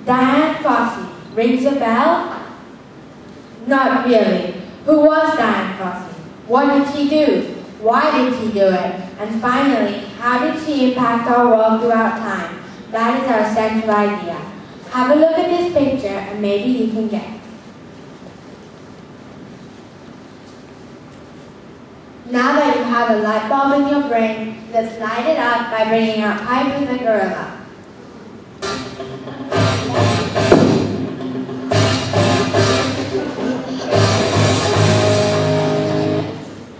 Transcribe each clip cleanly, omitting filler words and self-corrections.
Dian Fossey. Rings a bell? Not really. Who was Dian Fossey? What did she do? Why did she do it? And finally, how did she impact our world throughout time? That is our central idea. Have a look at this picture and maybe you can guess. Now that you have a light bulb in your brain, let's light it up by bringing out Piper the gorilla.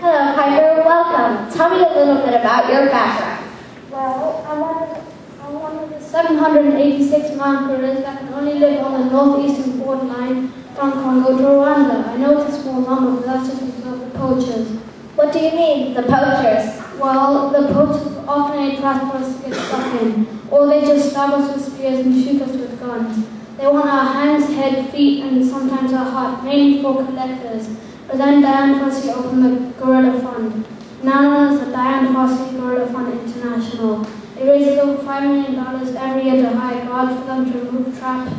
Hello, Piper. Welcome. Tell me a little bit about your background. Well, I'm one of the 786 mountain gorillas that can only live on the northeastern borderline from Congo to Rwanda. I know it's a small number, but that's just because of the poachers. What do you mean, the poachers? Well, the poachers often aid fast for us to get stuck in, or they just stab us with spears and shoot us with guns. They want our hands, head, feet, and sometimes our heart, mainly for collectors. But then Dian Fossey opened the Gorilla Fund, now known as the Dian Fossey Gorilla Fund International. It raises over $5 million every year to hire guards for them to remove traps,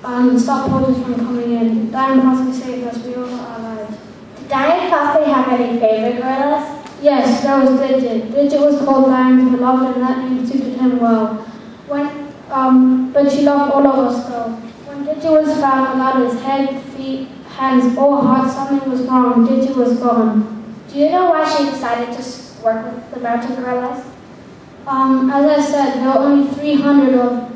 and stop poachers from coming in. Dian Fossey saved us. We owe our lives. Did Dian Fossey have any favorite gorillas? Yes, that was Digit. Digit was called Dian's beloved, and that name suited him well. But she loved all of us though. When Digit was found without his head, feet, hands, or heart, something was wrong. Digit was gone. Do you know why she decided to work with the mountain gorillas? As I said, there were only 300 of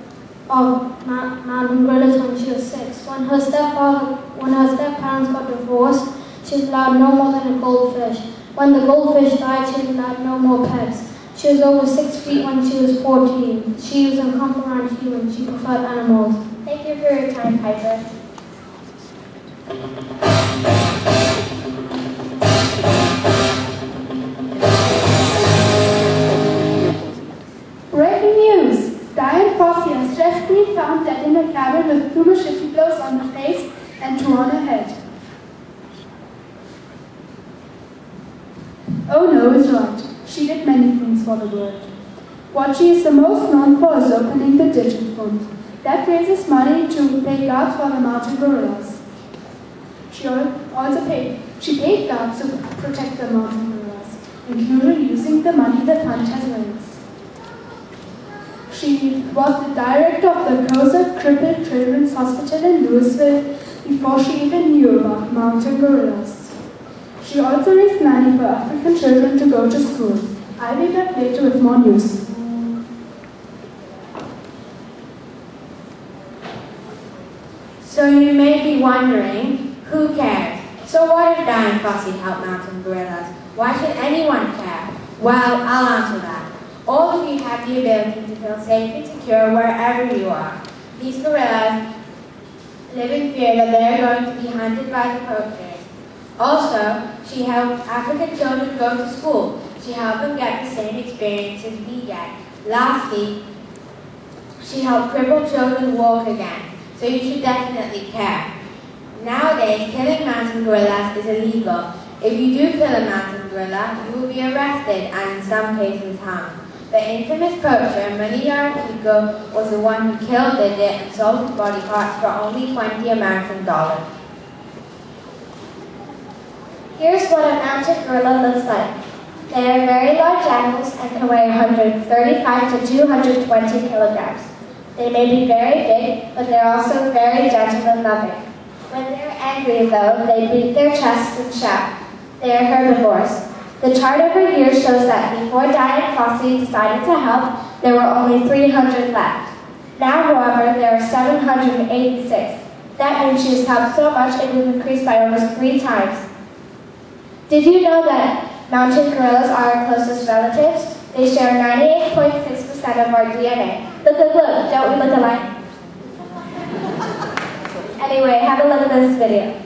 mountain gorillas when she was 6. When her stepparents got divorced, she was allowed no more than a goldfish. When the goldfish died, she was allowed no more pets. She was over 6 feet when she was 14. She was uncomfortable around humans. She preferred animals. Thank you for your time, Piper. Breaking news! Dian Fossey has just been found dead in a cabin with Puma shitty blows on her face and 2 on her head. Oh no is right. She did many things for the world. What she is the most known for is opening the Digit Fund. That raises money to pay guards for the mountain gorillas. She paid guards to protect the mountain gorillas, including using the money the fund has raised. She was the director of the Koza Crippled Children's Hospital in Louisville before she even knew about mountain gorillas. She also raised money for African children to go to school. I'll be back later with more news. So you may be wondering, who cares? So what if Dian Fossey helped mountain gorillas? Why should anyone care? Well, I'll answer that. All of you have the ability to feel safe and secure wherever you are. These gorillas live in fear that they are going to be hunted by the poachers. Also, she helped African children go to school. She helped them get the same experiences we get. Lastly, she helped crippled children walk again. So you should definitely care. Nowadays, killing mountain gorillas is illegal. If you do kill a mountain gorilla, you will be arrested and in some cases hung. The infamous poacher, Muniyar Kiko, was the one who killed Digit and sold his body parts for only $20 American. Here's what a mountain gorilla looks like. They are very large animals and can weigh 135 to 220 kilograms. They may be very big, but they're also very gentle and loving. When they're angry, though, they beat their chests and shout. They are herbivores. The chart over here shows that before Dian Fossey decided to help, there were only 300 left. Now, however, there are 786. That means she has helped so much it has increased by almost 3 times. Did you know that mountain gorillas are our closest relatives? They share 98.6% of our DNA. Look, don't we look alike? Anyway, have a look at this video.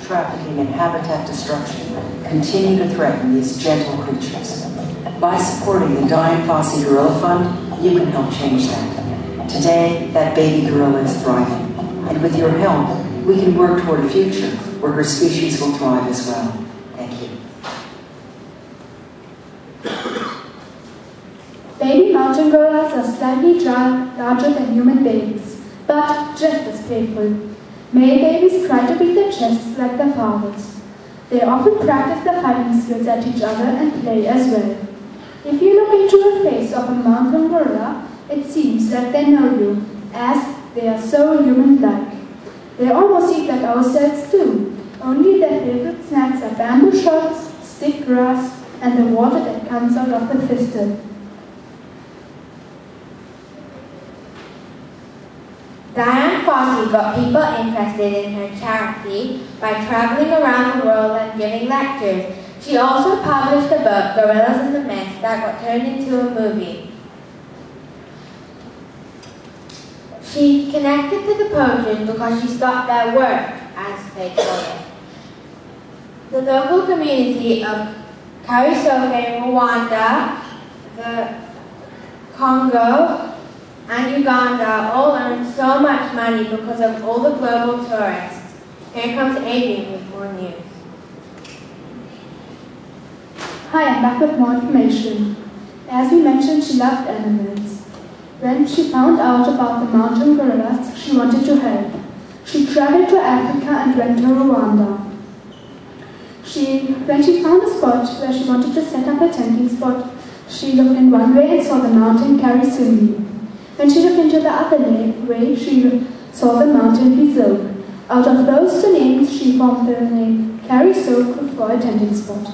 trafficking, and habitat destruction continue to threaten these gentle creatures. By supporting the Dying Fosse Gorilla Fund, you can help change that. Today, that baby gorilla is thriving, and with your help, we can work toward a future where her species will thrive as well. Thank you. Baby mountain gorillas are slightly larger than human babies, but just as playful. Male babies try to beat their chests like their fathers. They often practice their fighting skills at each other and play as well. If you look into the face of a mountain gorilla, it seems that they know you, as they are so human-like. They almost eat like ourselves too, only their favorite snacks are bamboo shoots, stick grass, and the water that comes out of the thistle. Diane Fossey got people interested in her charity by traveling around the world and giving lectures. She also published a book, Gorillas in the Mist, that got turned into a movie. She connected to the poachers because she stopped their work, as they call it. The local community of Karisoke, Rwanda, the Congo, and Uganda all earn so much money because of all the global tourists. Here comes Adrian with more news. Hi, I'm back with more information. As we mentioned, she loved animals. When she found out about the mountain gorillas, she wanted to help. She traveled to Africa and went to Rwanda. When she found a spot where she wanted to set up a tenting spot, she looked in one way and saw the mountain Karisumi. When she looked into the other way, she saw the mountain Bizo. Out of those two names, she formed the name Karisoku for a tenting spot.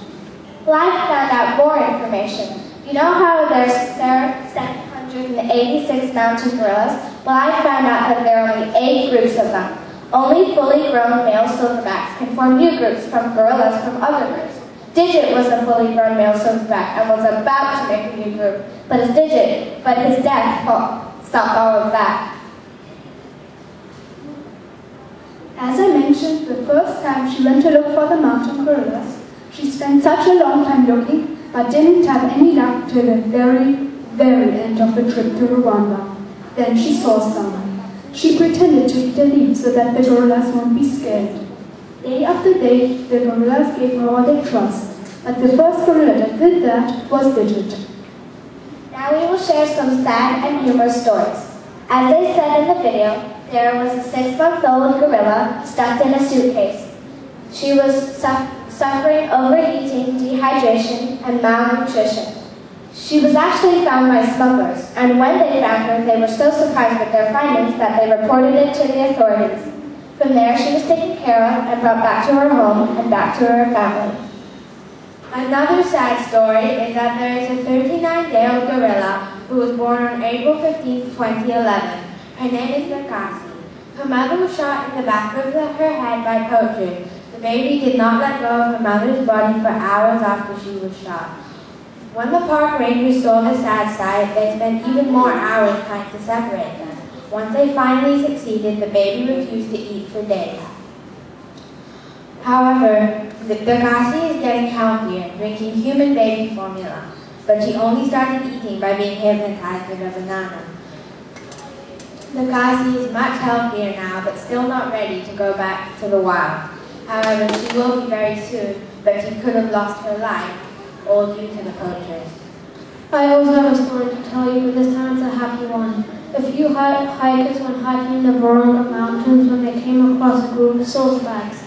Well, I found out more information. You know how there's 786 mountain gorillas? Well, I found out that there are only 8 groups of them. Only fully grown male silverbacks can form new groups from gorillas from other groups. Digit was a fully grown male silverback and was about to make a new group, but his death stopped all of that. As I mentioned, the first time she went to look for the mountain gorillas, she spent such a long time looking, but didn't have any luck till the very, very end of the trip to Rwanda. Then she saw some. She pretended to eat a leaf so that the gorillas won't be scared. Day after day, the gorillas gave her all their trust, but the first gorilla that did that was Digit. Now we will share some sad and humorous stories. As they said in the video, there was a 6-month-old gorilla stuffed in a suitcase. She was suffering overeating, dehydration, and malnutrition. She was actually found by smugglers, and when they found her, they were so surprised with their findings that they reported it to the authorities. From there, she was taken care of and brought back to her home and back to her family. Another sad story is that there is a 39-day-old gorilla who was born on April 15, 2011. Her name is Nakasi. Her mother was shot in the back of her head by poachers. The baby did not let go of her mother's body for hours after she was shot. When the park rangers saw the sad sight, they spent even more hours trying to separate them. Once they finally succeeded, the baby refused to eat for days. However, Nakasi is getting healthier, drinking human baby formula, but she only started eating by being hypnotized with a banana. Nakasi is much healthier now, but still not ready to go back to the wild. However, she will be very soon, but she could have lost her life, all due to the poachers. I also have a story to tell you, but this time it's a happy one. A few hikers went hiking in the Virunga Mountains when they came across a group of silverbacks.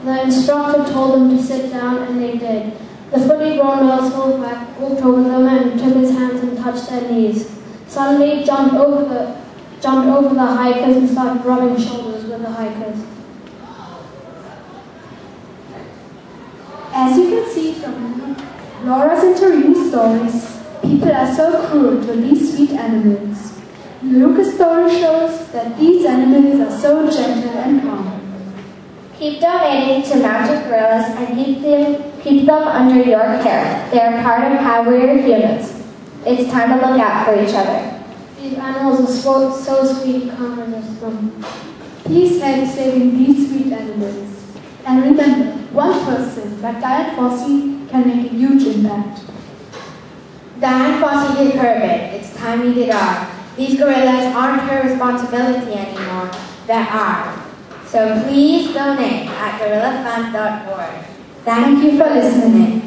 The instructor told them to sit down, and they did. The fully grown male silverback walked over them and took his hands and touched their knees. Suddenly, jumped over the hikers and started rubbing shoulders with the hikers. As you can see from Laura's and Tarina's stories, people are so cruel to these sweet animals. Lucas' story shows that these animals are so gentle and calm. Keep donating to mountain gorillas and keep them under your care. They are part of how we are humans. It's time to look out for each other. These animals are so sweet, you can't resist them. Please help saving these sweet animals. And And remember, one person like Diane Fossey can make a huge impact. Diane Fossey did her bit. It's time we did ours. These gorillas aren't her responsibility anymore. They're ours. So please donate at gorillafund.org. Thank you for listening.